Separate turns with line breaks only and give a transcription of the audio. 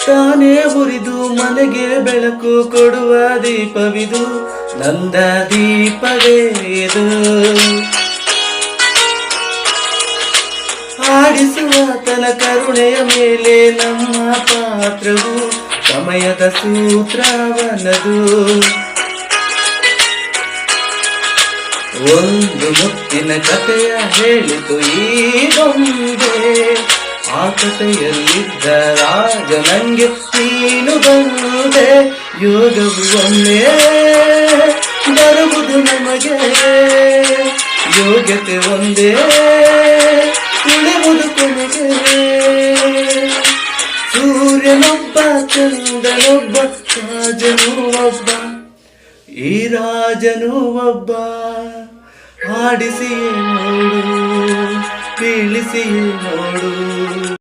ತಾನೇ ಉರಿದು ಮನೆಗೆ ಬೆಳಕು ಕೊಡುವ ದೀಪವಿದು, ನಂದ ದೀಪವೇ ಇದು. ಆಡಿಸುವ ತನ ಕರುಣೆಯ ಮೇಲೆ ನಮ್ಮ ಪಾತ್ರವು, ಸಮಯದ ಸೂತ್ರವನದು. ಒಂದು ಮುತ್ತಿನ ಕಥೆಯ ಹೇಳಿತು ಈ ಬೊಂಬೆ, ಆ ಕಥೆಯಲ್ಲಿದ್ದ ರಾಜ ನಂಗೆ ನೀನು ಬಂದೆ. ಯೋಗವು ಒಮ್ಮೆ ಬರುವುದು ನಮಗೆ, ಯೋಗ್ಯತೆ ಒಂದೇ ಉಳಿಯುವುದು ಕೊನೆಗೆ. ಸೂರ್ಯನೊಬ್ಬ ಚಂದ್ರನೊಬ್ಬ ರಾಜನೂ ಒಬ್ಬ, ಈ ರಾಜನೂ ಒಬ್ಬ. ಆಡಿಸಿಯೇ ನೋಡು, ಬೀಳಿಸಿಯೇ ನೋಡು.